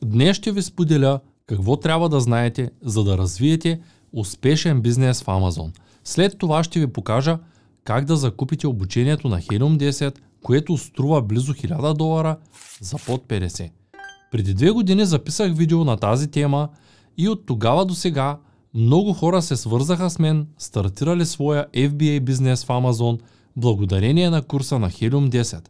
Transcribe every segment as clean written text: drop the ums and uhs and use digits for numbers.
Днес ще ви споделя какво трябва да знаете, за да развиете успешен бизнес в Amazon. След това ще ви покажа как да закупите обучението на Helium 10, което струва близо $1000 за под 50. Преди 2 години записах видео на тази тема и от тогава до сега много хора се свързаха с мен, стартирали своя FBA бизнес в Amazon благодарение на курса на Helium 10.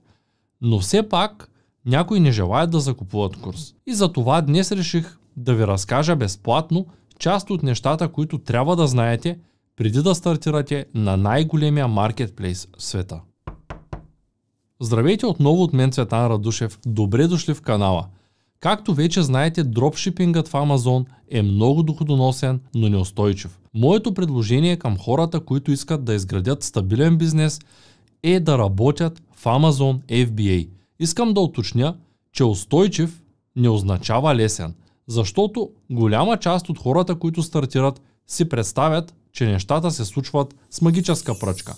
Но все пак някои не желаят да закупуват курс. И за това днес реших да ви разкажа безплатно част от нещата, които трябва да знаете преди да стартирате на най-големия маркетплейс в света. Здравейте отново от мен, Цветан Радушев. Добре дошли в канала. Както вече знаете, дропшипингът в Amazon е много доходоносен, но неустойчив. Моето предложение към хората, които искат да изградят стабилен бизнес, е да работят в Amazon FBA. Искам да уточня, че устойчив не означава лесен, защото голяма част от хората, които стартират, си представят, че нещата се случват с магическа пръчка.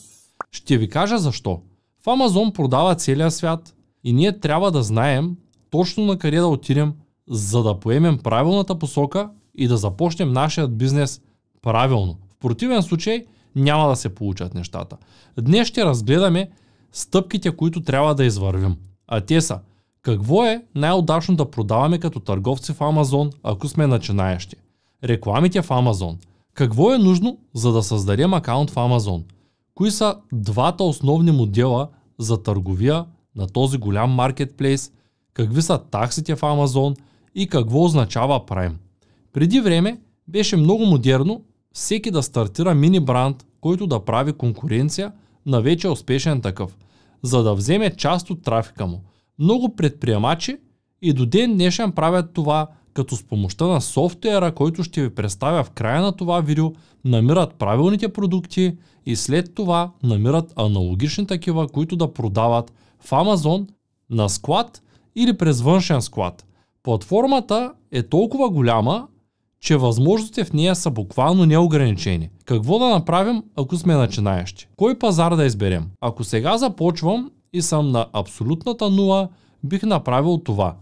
Ще ви кажа защо. В Amazon продава целия свят и ние трябва да знаем точно на къде да отидем, за да поемем правилната посока и да започнем нашият бизнес правилно. В противен случай няма да се получат нещата. Днес ще разгледаме стъпките, които трябва да извървим. А те са: какво е най-удачно да продаваме като търговци в Amazon, ако сме начинаещи? Рекламите в Amazon. Какво е нужно, за да създадем акаунт в Amazon? Кои са двата основни модела за търговия на този голям маркетплейс? Какви са таксите в Amazon и какво означава Prime? Преди време беше много модерно всеки да стартира мини бранд, който да прави конкуренция на вече успешен такъв, за да вземе част от трафика му. Много предприемачи и до ден днешен правят това, като с помощта на софтуера, който ще ви представя в края на това видео, намират правилните продукти и след това намират аналогични такива, които да продават в Amazon на склад или през външен склад. Платформата е толкова голяма, че възможностите в нея са буквално неограничени. Какво да направим, ако сме начинаещи? Кой пазар да изберем? Ако сега започвам и съм на абсолютната нула, бих направил това.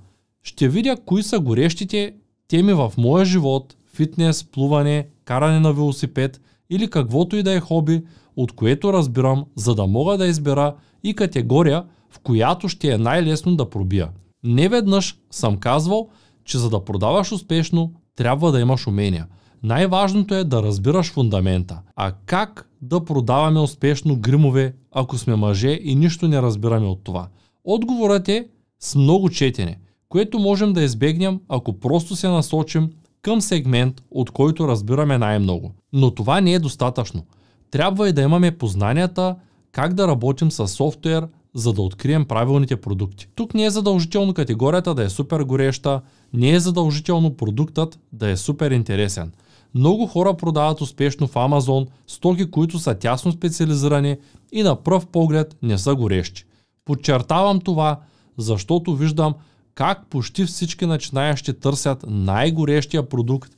Ще видя кои са горещите теми в моя живот: фитнес, плуване, каране на велосипед или каквото и да е хоби, от което разбирам, за да мога да избера и категория, в която ще е най-лесно да пробия. Неведнъж съм казвал, че за да продаваш успешно, трябва да имаш умения. Най-важното е да разбираш фундамента. А как да продаваме успешно гримове, ако сме мъже и нищо не разбираме от това? Отговорът е с много четене, което можем да избегнем, ако просто се насочим към сегмент, от който разбираме най-много. Но това не е достатъчно. Трябва и да имаме познанията как да работим с софтуер, за да открием правилните продукти. Тук не е задължително категорията да е супер гореща, не е задължително продуктът да е супер интересен. Много хора продават успешно в Amazon стоки, които са тясно специализирани и на пръв поглед не са горещи. Подчертавам това, защото виждам как почти всички начинаещи търсят най-горещия продукт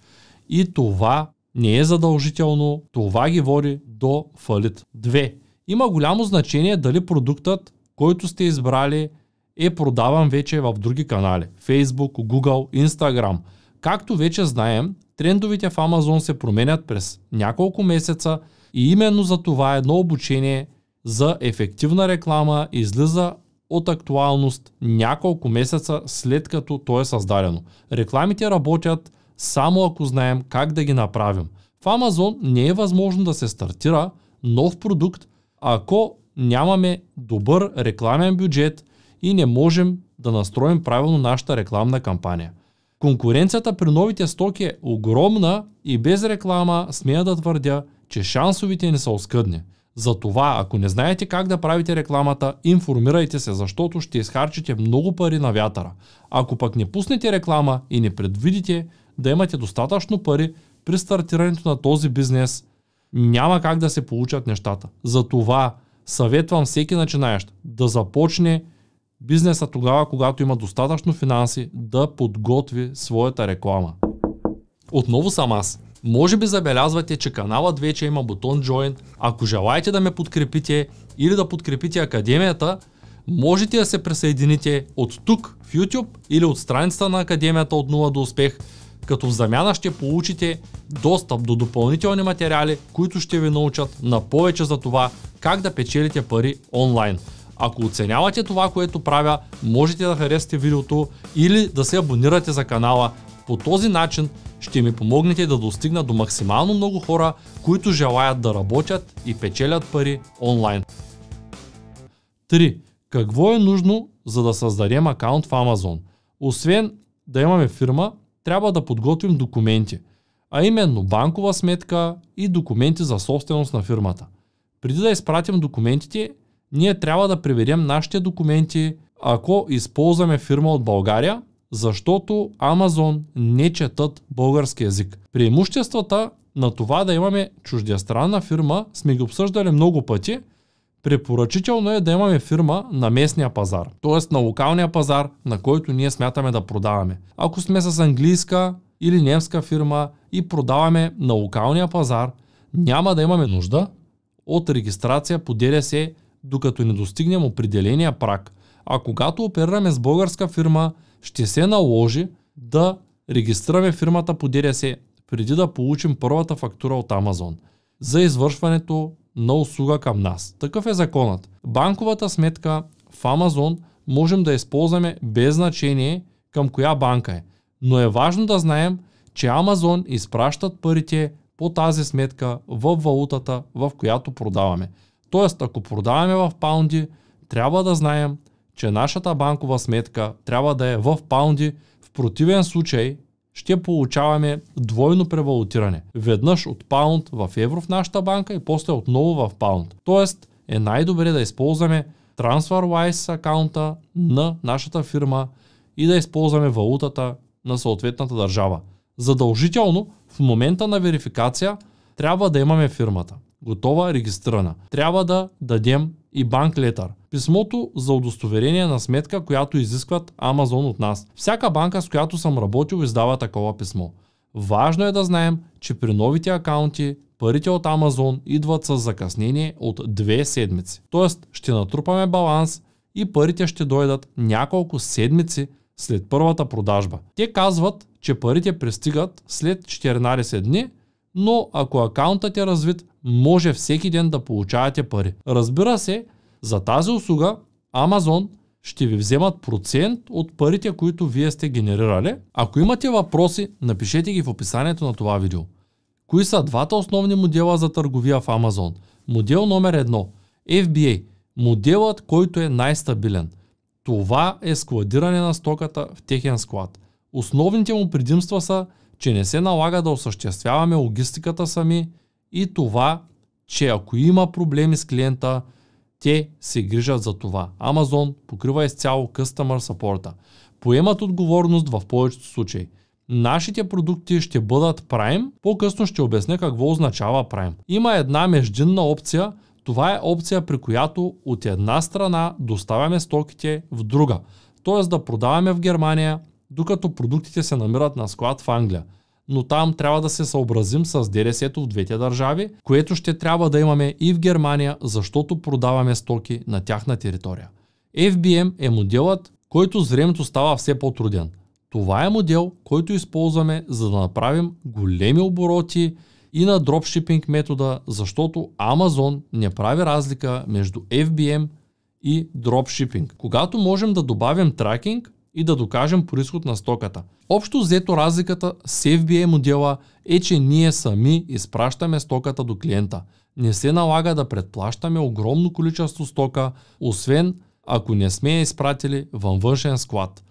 и това не е задължително, това ги води до фалит. 2. Има голямо значение дали продуктът, който сте избрали, е продаван вече в други канали: Facebook, Google, Instagram. Както вече знаем, трендовете в Amazon се променят през няколко месеца и именно за това едно обучение за ефективна реклама излиза от актуалност няколко месеца след като то е създадено. Рекламите работят само ако знаем как да ги направим. В Amazon не е възможно да се стартира нов продукт, ако нямаме добър рекламен бюджет и не можем да настроим правилно нашата рекламна кампания. Конкуренцията при новите стоки е огромна и без реклама смея да твърдя, че шансовете не са оскъдни. Затова, ако не знаете как да правите рекламата, информирайте се, защото ще изхарчите много пари на вятъра. Ако пък не пуснете реклама и не предвидите да имате достатъчно пари при стартирането на този бизнес, няма как да се получат нещата. Затова съветвам всеки начинаещ да започне бизнеса тогава, когато има достатъчно финанси, да подготви своята реклама. Отново съм аз. Може би забелязвате, че каналът вече има бутон Join. Ако желаете да ме подкрепите или да подкрепите академията, Можете да се присъедините от тук в YouTube или от страницата на Академията от нула до успех, като в замяна ще получите достъп до допълнителни материали, които ще ви научат на повече за това как да печелите пари онлайн. Ако оценявате това, което правя, можете да харесате видеото или да се абонирате за канала. По този начин ще ми помогнете да достигна до максимално много хора, които желаят да работят и печелят пари онлайн. 3. Какво е нужно, за да създадем акаунт в Amazon? Освен да имаме фирма, трябва да подготвим документи, а именно банкова сметка и документи за собственост на фирмата. Преди да изпратим документите, ние трябва да приведем нашите документи, ако използваме фирма от България, защото Amazon не четат български език. Преимуществата на това да имаме чуждестранна фирма сме ги обсъждали много пъти. Препоръчително е да имаме фирма на местния пазар, т.е. на локалния пазар, на който ние смятаме да продаваме. Ако сме с английска или немска фирма и продаваме на локалния пазар, няма да имаме нужда от регистрация по ДДС, докато не достигнем определения праг. А когато оперираме с българска фирма, ще се наложи да регистрираме фирмата по ДДС преди да получим първата фактура от Amazon за извършването на услуга към нас. Такъв е законът. Банковата сметка в Amazon можем да използваме без значение към коя банка е. Но е важно да знаем, че Amazon изпращат парите по тази сметка в валутата, в която продаваме. Тоест, ако продаваме в паунди, трябва да знаем, че нашата банкова сметка трябва да е в паунди. В противен случай ще получаваме двойно превалутиране. Веднъж от паунд в евро в нашата банка и после отново в паунд. Тоест е най-добре да използваме TransferWise акаунта на нашата фирма и да използваме валутата на съответната държава. Задължително в момента на верификация трябва да имаме фирмата готова, регистрирана. Трябва да дадем и банк летър. Писмото за удостоверение на сметка, която изискват Amazon от нас. Всяка банка, с която съм работил, издава такова писмо. Важно е да знаем, че при новите акаунти парите от Amazon идват с закъснение от 2 седмици. Тоест ще натрупаме баланс и парите ще дойдат няколко седмици след първата продажба. Те казват, че парите пристигат след 14 дни, но ако акаунтът е развит, може всеки ден да получавате пари. Разбира се, за тази услуга Amazon ще ви вземат процент от парите, които вие сте генерирали. Ако имате въпроси, напишете ги в описанието на това видео. Кои са двата основни модела за търговия в Amazon? Модел номер 1 FBA. Моделът, който е най-стабилен. Това е складиране на стоката в техен склад. Основните му предимства са, че не се налага да осъществяваме логистиката сами и това, че ако има проблеми с клиента, те се грижат за това. Amazon покрива изцяло Customer Support. Поемат отговорност в повечето случаи. Нашите продукти ще бъдат Prime. По-късно ще обясня какво означава Prime. Има една междинна опция. Това е опция, при която от една страна доставяме стоките в друга. Т.е. да продаваме в Германия, докато продуктите се намират на склад в Англия. Но там трябва да се съобразим с ДДС-то в двете държави, което ще трябва да имаме и в Германия, защото продаваме стоки на тяхна територия. FBM е моделът, който с времето става все по-труден. Това е модел, който използваме, за да направим големи обороти и на дропшипинг метода, защото Amazon не прави разлика между FBM и дропшипинг. Когато можем да добавим тракинг и да докажем произход на стоката. Общо взето разликата с FBA модела е, че ние сами изпращаме стоката до клиента. Не се налага да предплащаме огромно количество стока, освен ако не сме я изпратили във външен склад.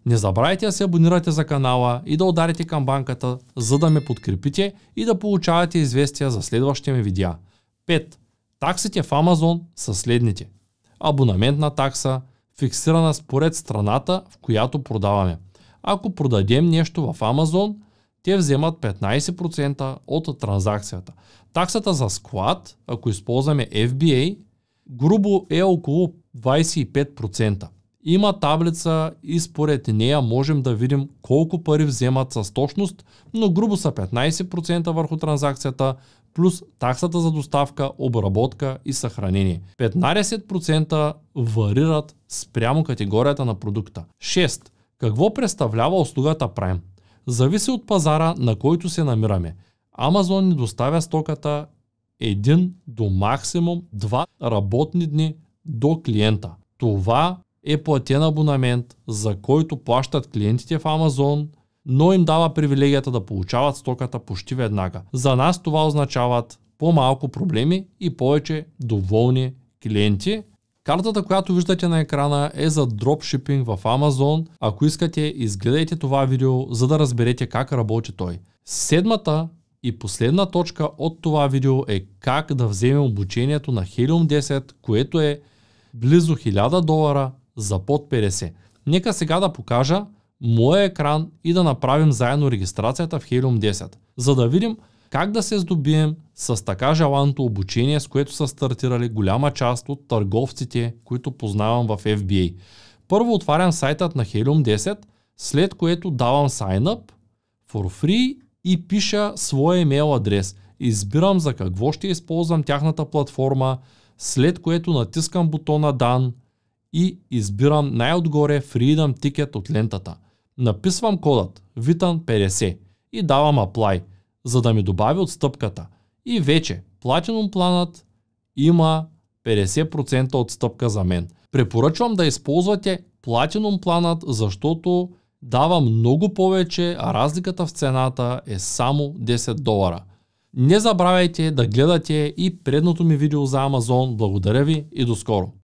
Не забравяйте да се абонирате за канала и да ударите камбанката, за да ме подкрепите и да получавате известия за следващите ми видеа. 5. Таксите в Amazon са следните. Абонаментна такса, фиксирана според страната, в която продаваме. Ако продадем нещо в Amazon, те вземат 15% от транзакцията. Таксата за склад, ако използваме FBA, грубо е около 25%. Има таблица и според нея можем да видим колко пари вземат с точност, но грубо са 15% върху транзакцията, плюс таксата за доставка, обработка и съхранение. 15% варират спрямо категорията на продукта. 6. Какво представлява услугата Prime? Зависи от пазара, на който се намираме. Amazon ни доставя стоката 1 до максимум 2 работни дни до клиента. Това е платен абонамент, за който плащат клиентите в Amazon, но им дава привилегията да получават стоката почти веднага. За нас това означават по-малко проблеми и повече доволни клиенти. Картата, която виждате на екрана, е за дропшипинг в Amazon. Ако искате, изгледайте това видео, за да разберете как работи той. Седмата и последна точка от това видео е как да вземем обучението на Helium 10, което е близо $1000 за под 50. Нека сега да покажа моя екран и да направим заедно регистрацията в Helium 10, за да видим как да се здобием с така желаното обучение, с което са стартирали голяма част от търговците, които познавам в FBA. Първо отварям сайтът на Helium 10, след което давам sign up for free и пиша своя имейл адрес. Избирам за какво ще използвам тяхната платформа, след което натискам бутона Done и избирам най-отгоре Freedom Ticket от лентата. Написвам кодът VITAN50 и давам Apply, за да ми добави отстъпката. И вече Platinum планът има 50% отстъпка за мен. Препоръчвам да използвате Platinum планът, защото дава много повече, а разликата в цената е само $10. Не забравяйте да гледате и предното ми видео за Amazon. Благодаря ви и до скоро!